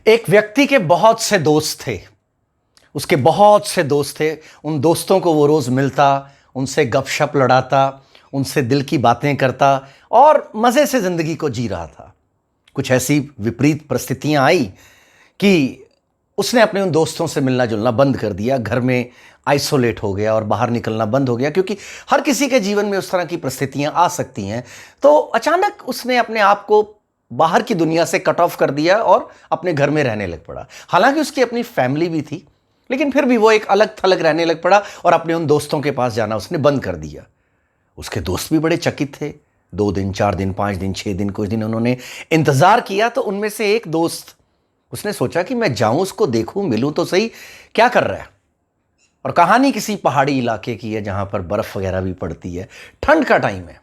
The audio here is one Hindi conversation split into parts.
एक व्यक्ति के बहुत से दोस्त थे। उसके बहुत से दोस्त थे। उन दोस्तों को वो रोज़ मिलता, उनसे गपशप लड़ाता, उनसे दिल की बातें करता और मज़े से ज़िंदगी को जी रहा था। कुछ ऐसी विपरीत परिस्थितियां आई कि उसने अपने उन दोस्तों से मिलना जुलना बंद कर दिया, घर में आइसोलेट हो गया और बाहर निकलना बंद हो गया, क्योंकि हर किसी के जीवन में उस तरह की परिस्थितियां आ सकती हैं। तो अचानक उसने अपने आप को बाहर की दुनिया से कट ऑफ कर दिया और अपने घर में रहने लग पड़ा। हालांकि उसकी अपनी फैमिली भी थी, लेकिन फिर भी वो एक अलग थलग रहने लग पड़ा और अपने उन दोस्तों के पास जाना उसने बंद कर दिया। उसके दोस्त भी बड़े चकित थे। 2 दिन, 4 दिन, 5 दिन, 6 दिन, कुछ दिन उन्होंने इंतजार किया। तो उनमें से एक दोस्त, उसने सोचा कि मैं जाऊं, उसको देखूं, मिलूं तो सही, क्या कर रहा है। और कहानी किसी पहाड़ी इलाके की है जहां पर बर्फ वगैरह भी पड़ती है, ठंड का टाइम है।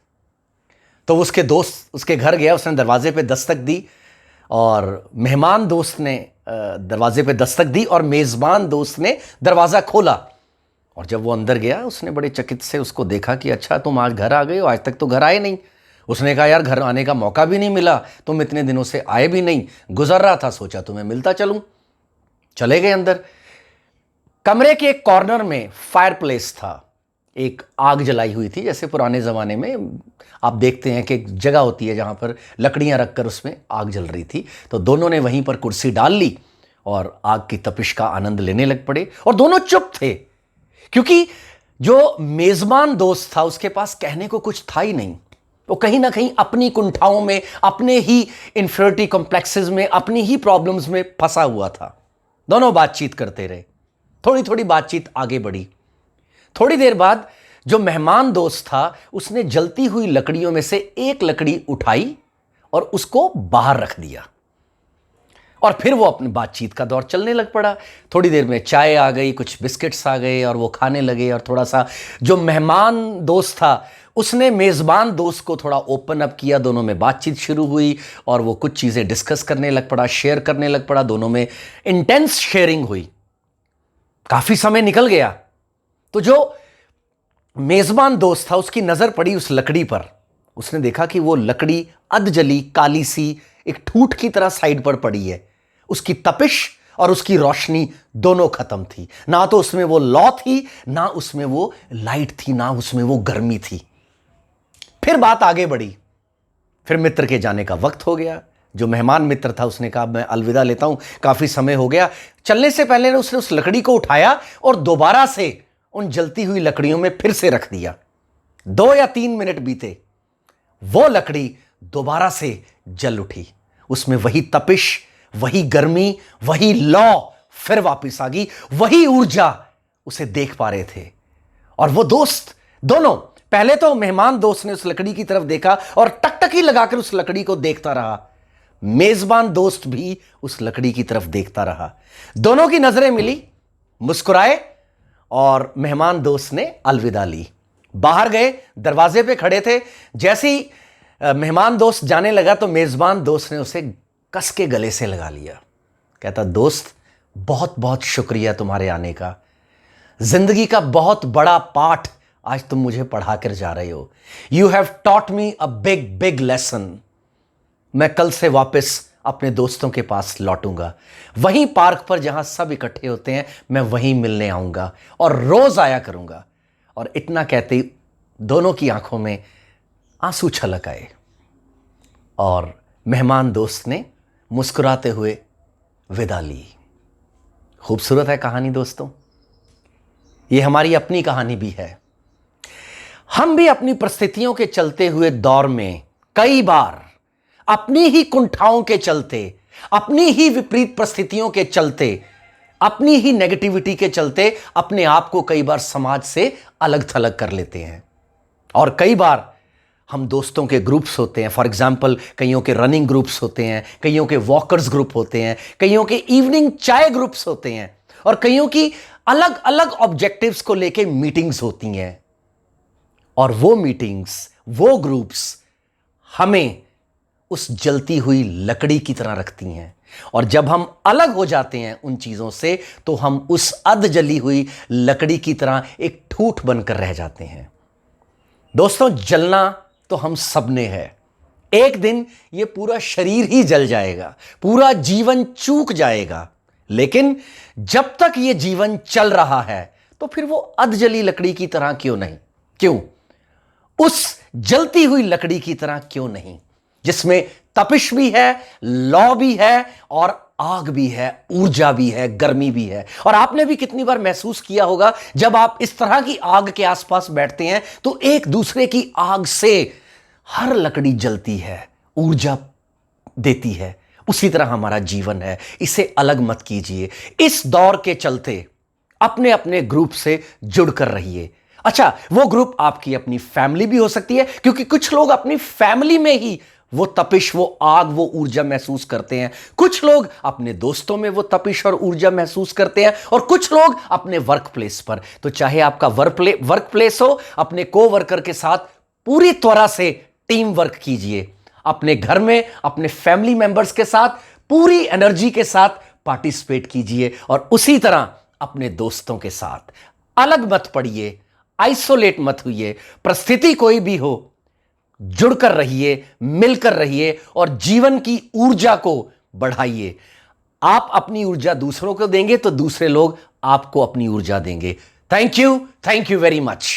तो उसके दोस्त उसके घर गया, उसने दरवाजे पे दस्तक दी और मेहमान दोस्त ने दरवाजे पे दस्तक दी और मेज़बान दोस्त ने दरवाज़ा खोला। और जब वो अंदर गया, उसने बड़े चकित से उसको देखा कि अच्छा, तुम आज घर आ गए हो, आज तक तो घर आए नहीं। उसने कहा, यार घर आने का मौका भी नहीं मिला, तुम इतने दिनों से आए भी नहीं, गुजर रहा था, सोचा तुम्हें मिलता चलूं। चले गए अंदर। कमरे के एक कॉर्नर में फायर प्लेस था, एक आग जलाई हुई थी। जैसे पुराने ज़माने में आप देखते हैं कि एक जगह होती है जहाँ पर लकड़ियाँ रखकर उसमें आग जल रही थी। तो दोनों ने वहीं पर कुर्सी डाल ली और आग की तपिश का आनंद लेने लग पड़े। और दोनों चुप थे, क्योंकि जो मेज़बान दोस्त था उसके पास कहने को कुछ था ही नहीं। वो कहीं ना कहीं अपनी कुंठाओं में, अपने ही इन्फीरियरिटी कॉम्प्लेक्सेस में, अपनी ही प्रॉब्लम्स में फंसा हुआ था। दोनों बातचीत करते रहे। थोड़ी थोड़ी बातचीत आगे बढ़ी। थोड़ी देर बाद जो मेहमान दोस्त था उसने जलती हुई लकड़ियों में से एक लकड़ी उठाई और उसको बाहर रख दिया। और फिर वो अपनी बातचीत का दौर चलने लग पड़ा। थोड़ी देर में चाय आ गई, कुछ बिस्किट्स आ गए और वो खाने लगे। और थोड़ा सा जो मेहमान दोस्त था उसने मेज़बान दोस्त को थोड़ा ओपन अप किया। दोनों में बातचीत शुरू हुई और वो कुछ चीज़ें डिस्कस करने लग पड़ा, शेयर करने लग पड़ा। दोनों में इंटेंस शेयरिंग हुई। काफ़ी समय निकल गया तो जो मेज़बान दोस्त था उसकी नज़र पड़ी उस लकड़ी पर। उसने देखा कि वो लकड़ी अधजली, काली सी, एक ठूठ की तरह साइड पर पड़ी है। उसकी तपिश और उसकी रोशनी दोनों खत्म थी। ना तो उसमें वो लौ थी, ना उसमें वो लाइट थी, ना उसमें वो गर्मी थी। फिर बात आगे बढ़ी। फिर मित्र के जाने का वक्त हो गया। जो मेहमान मित्र था उसने कहा, मैं अलविदा लेता हूं, काफी समय हो गया। चलने से पहले उसने उस लकड़ी को उठाया और दोबारा से उन जलती हुई लकड़ियों में फिर से रख दिया। 2 या 3 मिनट बीते, वो लकड़ी दोबारा से जल उठी। उसमें वही तपिश, वही गर्मी, वही लौ फिर वापस आ गई, वही ऊर्जा उसे देख पा रहे थे। और वो दोस्त दोनों, पहले तो मेहमान दोस्त ने उस लकड़ी की तरफ देखा और टकटकी लगाकर उस लकड़ी को देखता रहा। मेजबान दोस्त भी उस लकड़ी की तरफ देखता रहा। दोनों की नजरें मिली, मुस्कुराए और मेहमान दोस्त ने अलविदा ली। बाहर गए, दरवाजे पे खड़े थे। जैसे ही मेहमान दोस्त जाने लगा तो मेजबान दोस्त ने उसे कस के गले से लगा लिया। कहता, दोस्त बहुत बहुत शुक्रिया तुम्हारे आने का। जिंदगी का बहुत बड़ा पाठ आज तुम मुझे पढ़ा कर जा रहे हो। You have taught me a big big lesson. मैं कल से वापस अपने दोस्तों के पास लौटूंगा। वहीं पार्क पर जहां सब इकट्ठे होते हैं मैं वहीं मिलने आऊंगा और रोज आया करूंगा। और इतना कहते ही दोनों की आंखों में आंसू छलक आए और मेहमान दोस्त ने मुस्कुराते हुए विदा ली। खूबसूरत है कहानी दोस्तों। ये हमारी अपनी कहानी भी है। हम भी अपनी परिस्थितियों के चलते हुए दौर में कई बार अपनी ही कुंठाओं के चलते, अपनी ही विपरीत परिस्थितियों के चलते, अपनी ही नेगेटिविटी के चलते अपने आप को कई बार समाज से अलग थलग कर लेते हैं। और कई बार हम दोस्तों के ग्रुप्स होते हैं। फॉर एग्जाम्पल, कईयों के रनिंग ग्रुप्स होते हैं, कईयों के वॉकर्स ग्रुप होते हैं, कईयों के इवनिंग चाय ग्रुप्स होते हैं और कईयों की अलग अलग ऑब्जेक्टिव्स को लेके मीटिंग्स होती हैं। और वो मीटिंग्स, वो ग्रुप्स हमें उस जलती हुई लकड़ी की तरह रखती हैं। और जब हम अलग हो जाते हैं उन चीजों से तो हम उस अध जली हुई लकड़ी की तरह एक ठूठ बनकर रह जाते हैं। दोस्तों, जलना तो हम सब ने है, एक दिन ये पूरा शरीर ही जल जाएगा, पूरा जीवन चूक जाएगा। लेकिन जब तक ये जीवन चल रहा है तो फिर वो अधजली लकड़ी की तरह क्यों नहीं? क्यों? उस जलती हुई लकड़ी की तरह क्यों नहीं, जिसमें तपिश भी है, लौ भी है, और आग भी है, ऊर्जा भी है, गर्मी भी है। और आपने भी कितनी बार महसूस किया होगा, जब आप इस तरह की आग के आसपास बैठते हैं तो एक दूसरे की आग से हर लकड़ी जलती है, ऊर्जा देती है। उसी तरह हमारा जीवन है, इसे अलग मत कीजिए। इस दौर के चलते अपने अपने ग्रुप से जुड़कर रहिए। अच्छा, वो ग्रुप आपकी अपनी फैमिली भी हो सकती है, क्योंकि कुछ लोग अपनी फैमिली में ही वो तपिश, वो आग, वो ऊर्जा महसूस करते हैं। कुछ लोग अपने दोस्तों में वो तपिश और ऊर्जा महसूस करते हैं, और कुछ लोग अपने वर्क प्लेस पर। तो चाहे आपका वर्क प्लेस हो, अपने को वर्कर के साथ पूरी तरह से टीम वर्क कीजिए। अपने घर में अपने फैमिली मेंबर्स के साथ पूरी एनर्जी के साथ पार्टिसिपेट कीजिए, और उसी तरह अपने दोस्तों के साथ। अलग मत पड़िए, आइसोलेट मत होइए। परिस्थिति कोई भी हो, जुड़कर रहिए, मिलकर रहिए, और जीवन की ऊर्जा को बढ़ाइए। आप अपनी ऊर्जा दूसरों को देंगे तो दूसरे लोग आपको अपनी ऊर्जा देंगे। Thank you very much.